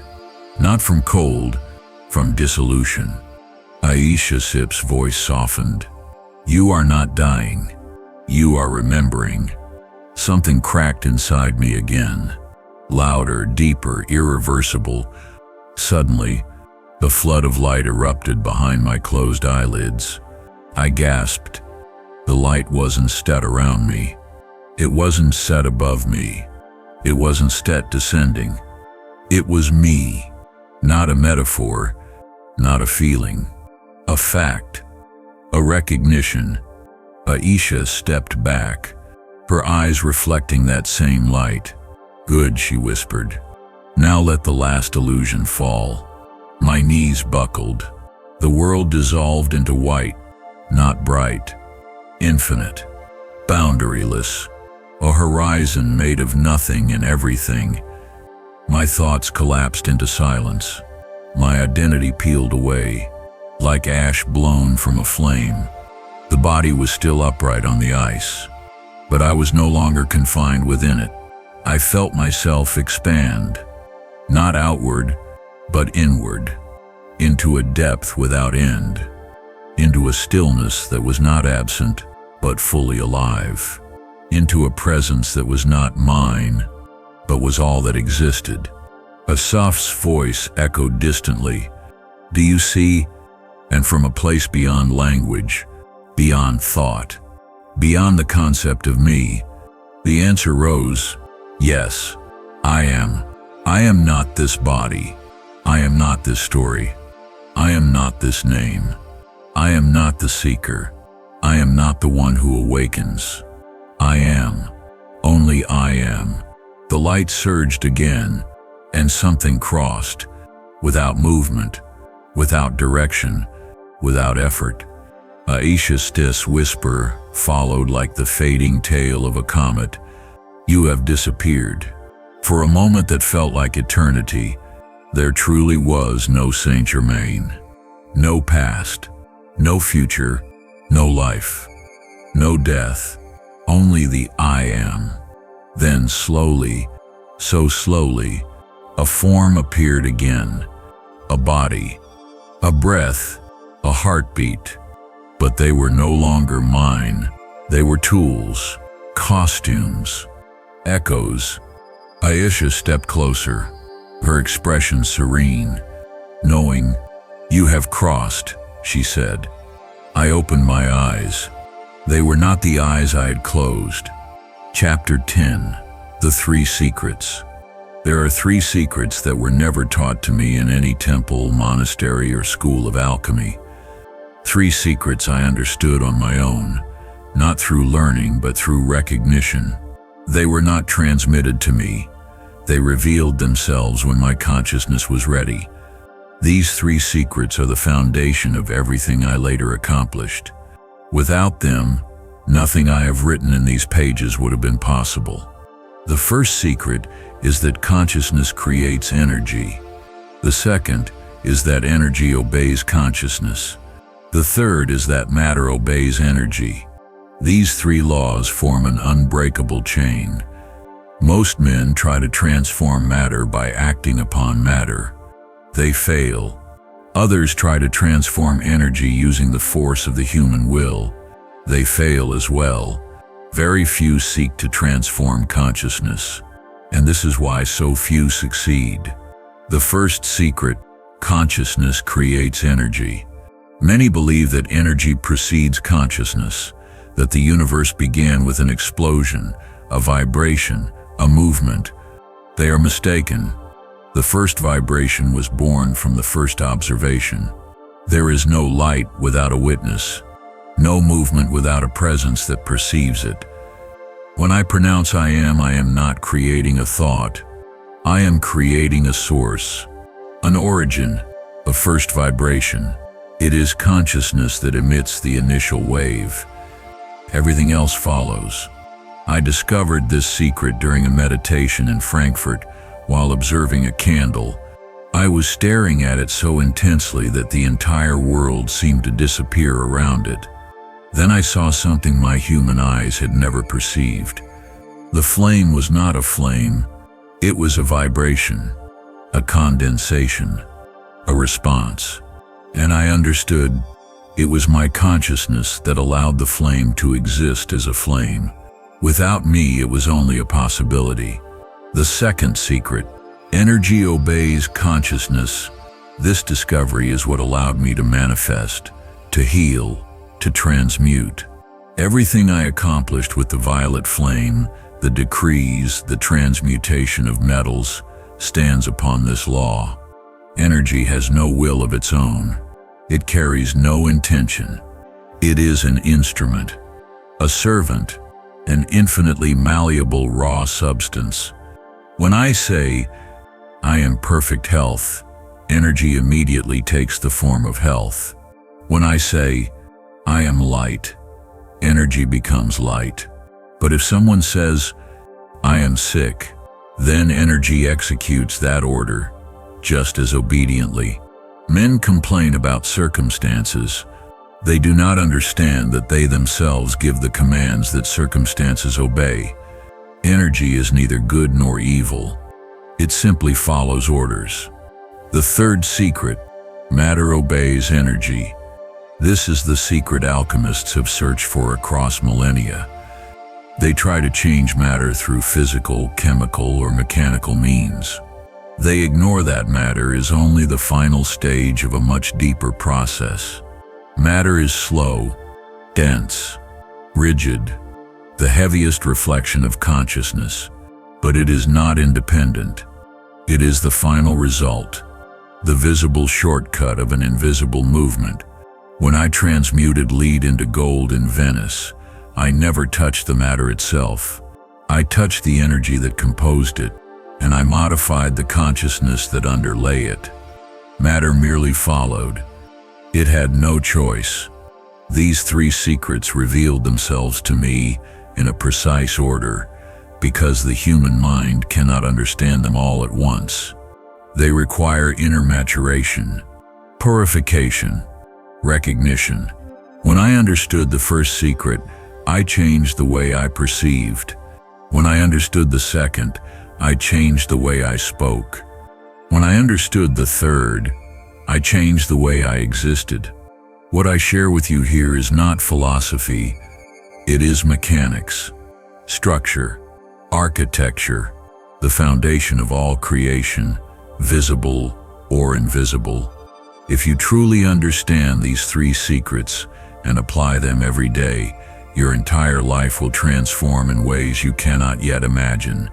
not from cold, from dissolution. Aisha Sip's voice softened. "You are not dying. You are remembering." Something cracked inside me again. Louder, deeper, irreversible. Suddenly, the flood of light erupted behind my closed eyelids. I gasped. The light wasn't set around me. It wasn't set above me. It wasn't set descending. It was me. Not a metaphor, not a feeling. A fact. A recognition. Aisha stepped back, her eyes reflecting that same light. "Good," she whispered. "Now let the last illusion fall." My knees buckled. The world dissolved into white, not bright. Infinite. Boundaryless. A horizon made of nothing and everything. My thoughts collapsed into silence. My identity peeled away, like ash blown from a flame. The body was still upright on the ice, but I was no longer confined within it. I felt myself expand, not outward, but inward, into a depth without end, into a stillness that was not absent, but fully alive, into a presence that was not mine, but was all that existed. A soft voice echoed distantly, "Do you see?" And from a place beyond language, beyond thought, beyond the concept of me, the answer rose, "Yes, I am. I am not this body. I am not this story. I am not this name. I am not the seeker. I am not the one who awakens. I am. Only I am." The light surged again, and something crossed, without movement, without direction, without effort. Aisha's whisper followed like the fading tail of a comet. "You have disappeared." For a moment that felt like eternity, there truly was no Saint Germain. No past, no future, no life, no death, only the I am. Then slowly, so slowly, a form appeared again, a body, a breath, a heartbeat. But they were no longer mine. They were tools, costumes, echoes. Aisha stepped closer, her expression serene, knowing, "You have crossed," she said. I opened my eyes. They were not the eyes I had closed. Chapter 10. The Three Secrets. There are three secrets that were never taught to me in any temple, monastery, or school of alchemy. Three secrets I understood on my own, not through learning but through recognition. They were not transmitted to me. They revealed themselves when my consciousness was ready. These three secrets are the foundation of everything I later accomplished. Without them, nothing I have written in these pages would have been possible. The first secret is that consciousness creates energy. The second is that energy obeys consciousness. The third is that matter obeys energy. These three laws form an unbreakable chain. Most men try to transform matter by acting upon matter. They fail. Others try to transform energy using the force of the human will. They fail as well. Very few seek to transform consciousness, and this is why so few succeed. The first secret, consciousness creates energy. Many believe that energy precedes consciousness, that the universe began with an explosion, a vibration, a movement. They are mistaken. The first vibration was born from the first observation. There is no light without a witness, no movement without a presence that perceives it. When I pronounce I am not creating a thought. I am creating a source, an origin, a first vibration. It is consciousness that emits the initial wave. Everything else follows. I discovered this secret during a meditation in Frankfurt while observing a candle. I was staring at it so intensely that the entire world seemed to disappear around it. Then I saw something my human eyes had never perceived. The flame was not a flame. It was a vibration, a condensation, a response. And I understood it was my consciousness that allowed the flame to exist as a flame. Without me, it was only a possibility. The second secret: energy obeys consciousness. This discovery is what allowed me to manifest, to heal, to transmute. Everything I accomplished with the violet flame, the decrees, the transmutation of metals, stands upon this law. Energy has no will of its own. It carries no intention. It is an instrument, a servant, an infinitely malleable raw substance. When I say, I am perfect health, energy immediately takes the form of health. When I say, I am light, energy becomes light. But if someone says, I am sick, then energy executes that order, just as obediently. Men complain about circumstances. They do not understand that they themselves give the commands that circumstances obey. Energy is neither good nor evil. It simply follows orders. The third secret: matter obeys energy. This is the secret alchemists have searched for across millennia. They try to change matter through physical, chemical, or mechanical means. They ignore that matter is only the final stage of a much deeper process. Matter is slow, dense, rigid, the heaviest reflection of consciousness, but it is not independent. It is the final result, the visible shortcut of an invisible movement. When I transmuted lead into gold in Venice, I never touched the matter itself. I touched the energy that composed it, and I modified the consciousness that underlay it. Matter merely followed. It had no choice. These three secrets revealed themselves to me in a precise order, because the human mind cannot understand them all at once. They require inner maturation, purification, recognition. When I understood the first secret, I changed the way I perceived. When I understood the second, I changed the way I spoke. When I understood the third, I changed the way I existed. What I share with you here is not philosophy. It is mechanics, structure, architecture, the foundation of all creation, visible or invisible. If you truly understand these three secrets and apply them every day, your entire life will transform in ways you cannot yet imagine.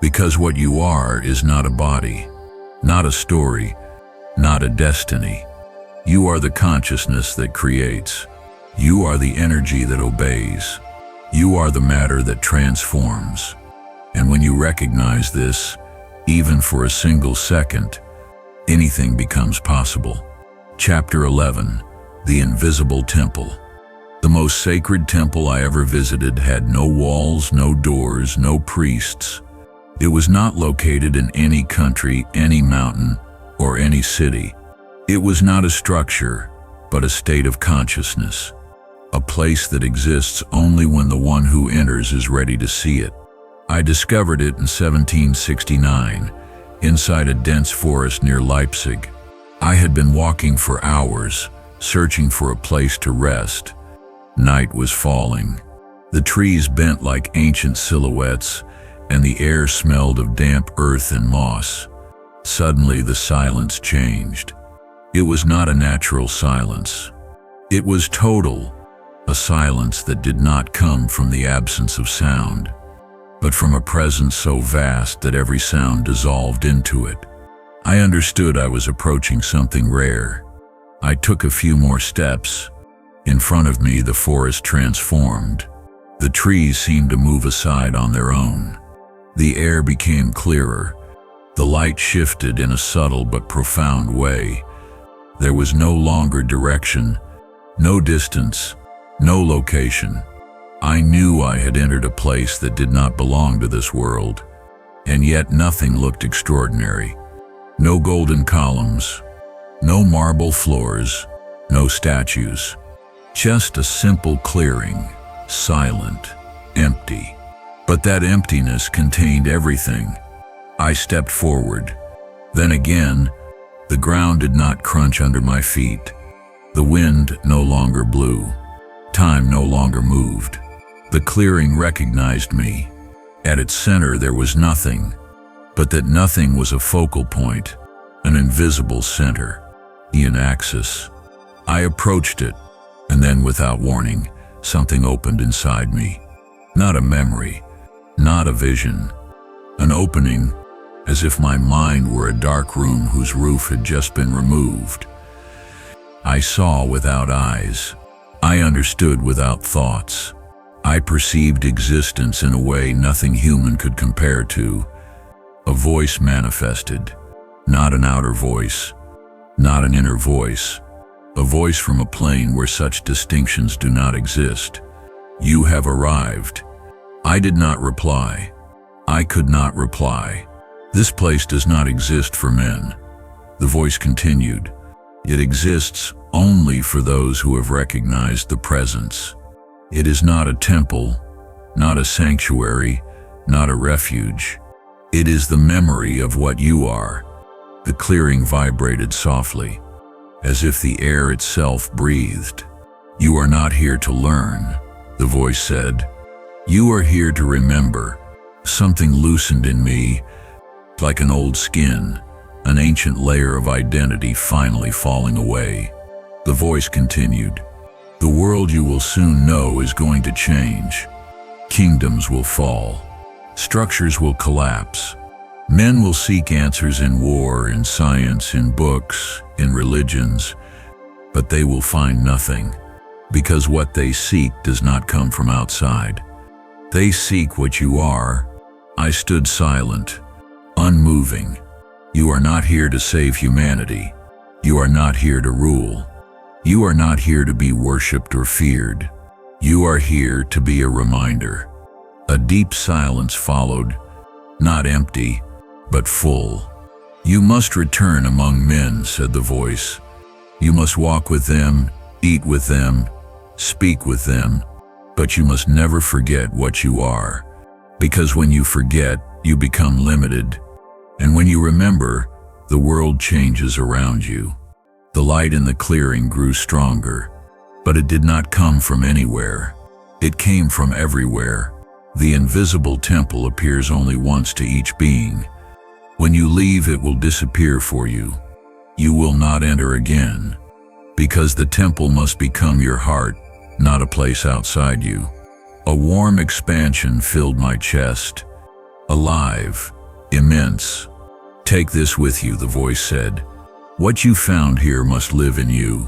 Because what you are is not a body, not a story, not a destiny. You are the consciousness that creates. You are the energy that obeys. You are the matter that transforms. And when you recognize this, even for a single second, anything becomes possible. Chapter 11: The Invisible Temple. The most sacred temple I ever visited had no walls, no doors, no priests. It was not located in any country, any mountain, or any city. It was not a structure, but a state of consciousness, a place that exists only when the one who enters is ready to see it. I discovered it in 1769, inside a dense forest near Leipzig. I had been walking for hours, searching for a place to rest. Night was falling. The trees bent like ancient silhouettes, and the air smelled of damp earth and moss. Suddenly the silence changed. It was not a natural silence. It was total, a silence that did not come from the absence of sound, but from a presence so vast that every sound dissolved into it. I understood I was approaching something rare. I took a few more steps. In front of me, the forest transformed. The trees seemed to move aside on their own. The air became clearer. The light shifted in a subtle but profound way. There was no longer direction, no distance, no location. I knew I had entered a place that did not belong to this world, and yet nothing looked extraordinary. No golden columns, no marble floors, no statues. Just a simple clearing, silent, empty. But that emptiness contained everything. I stepped forward. Then again, the ground did not crunch under my feet. The wind no longer blew. Time no longer moved. The clearing recognized me. At its center there was nothing, but that nothing was a focal point, an invisible center, an axis. I approached it, and then without warning, something opened inside me. Not a memory, not a vision, an opening, as if my mind were a dark room whose roof had just been removed. I saw without eyes. I understood without thoughts. I perceived existence in a way nothing human could compare to. A voice manifested, not an outer voice, not an inner voice, a voice from a plane where such distinctions do not exist. You have arrived. I did not reply. I could not reply. This place does not exist for men. The voice continued. It exists only for those who have recognized the presence. It is not a temple, not a sanctuary, not a refuge. It is the memory of what you are. The clearing vibrated softly, as if the air itself breathed. You are not here to learn, the voice said. You are here to remember. Something loosened in me, like an old skin, an ancient layer of identity finally falling away. The voice continued. The world you will soon know is going to change. Kingdoms will fall. Structures will collapse. Men will seek answers in war, in science, in books, in religions, but they will find nothing, because what they seek does not come from outside. They seek what you are. I stood silent, unmoving. You are not here to save humanity. You are not here to rule. You are not here to be worshipped or feared. You are here to be a reminder. A deep silence followed, not empty, but full. You must return among men, said the voice. You must walk with them, eat with them, speak with them, but you must never forget what you are. Because when you forget, you become limited. And when you remember, the world changes around you. The light in the clearing grew stronger, but it did not come from anywhere. It came from everywhere. The invisible temple appears only once to each being. When you leave, it will disappear for you. You will not enter again, because the temple must become your heart, not a place outside you. A warm expansion filled my chest, alive, immense. Take this with you, the voice said. What you found here must live in you.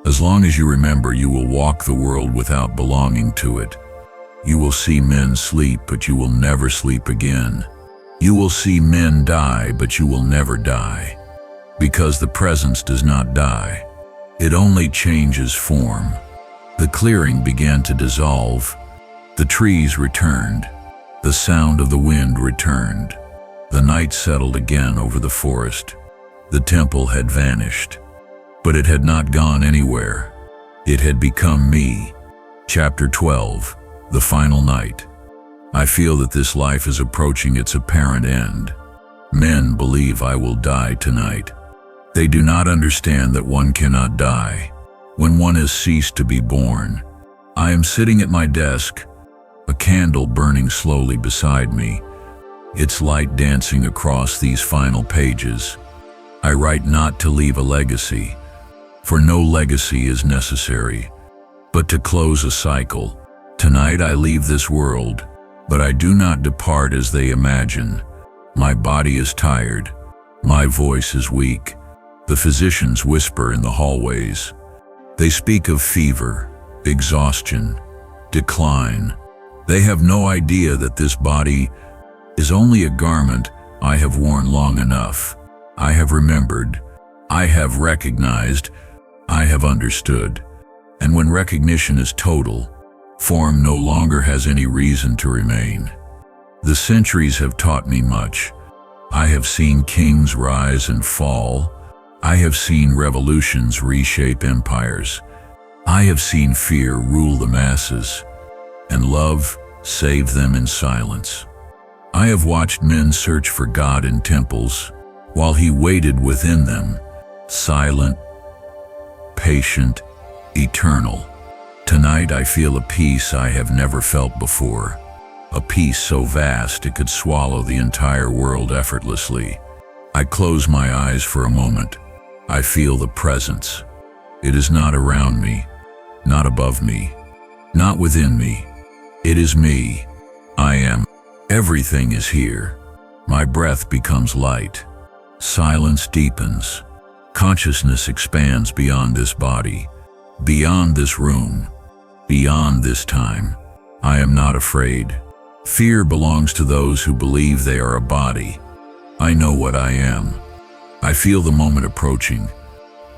As long as you remember, you will walk the world without belonging to it. You will see men sleep, but you will never sleep again. You will see men die, but you will never die. Because the presence does not die. It only changes form. The clearing began to dissolve. The trees returned. The sound of the wind returned. The night settled again over the forest. The temple had vanished, but it had not gone anywhere. It had become me. Chapter 12, The Final Night. I feel that this life is approaching its apparent end. Men believe I will die tonight. They do not understand that one cannot die when one has ceased to be born. I am sitting at my desk, a candle burning slowly beside me, its light dancing across these final pages. I write not to leave a legacy, for no legacy is necessary, but to close a cycle. Tonight I leave this world, but I do not depart as they imagine. My body is tired. My voice is weak. The physicians whisper in the hallways. They speak of fever, exhaustion, decline, They have no idea that this body is only a garment I have worn long enough. I have remembered, I have recognized, I have understood. And when recognition is total, form no longer has any reason to remain. The centuries have taught me much. I have seen kings rise and fall. I have seen revolutions reshape empires. I have seen fear rule the masses, and love save them in silence. I have watched men search for God in temples, while He waited within them, silent, patient, eternal. Tonight I feel a peace I have never felt before, a peace so vast it could swallow the entire world effortlessly. I close my eyes for a moment. I feel the presence. It is not around me, not above me, not within me. It is me. I am. Everything is here. My breath becomes light. Silence deepens. Consciousness expands beyond this body, beyond this room, beyond this time. I am not afraid. Fear belongs to those who believe they are a body. I know what I am. I feel the moment approaching.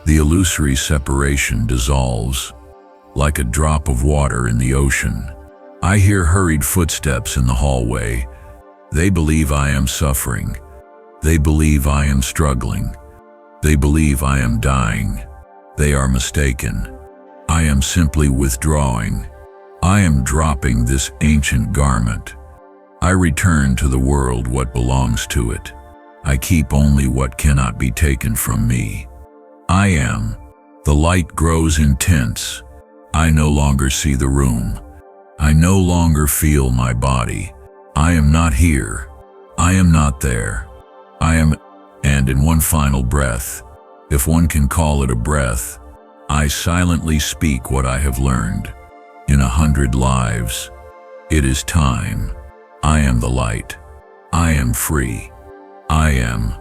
The illusory separation dissolves, like a drop of water in the ocean. I hear hurried footsteps in the hallway. They believe I am suffering. They believe I am struggling. They believe I am dying. They are mistaken. I am simply withdrawing. I am dropping this ancient garment. I return to the world what belongs to it. I keep only what cannot be taken from me. I am. The light grows intense. I no longer see the room. I no longer feel my body. I am not here. I am not there. I am, and in one final breath, if one can call it a breath, I silently speak what I have learned. In 100 lives, it is time. I am the light. I am free. I am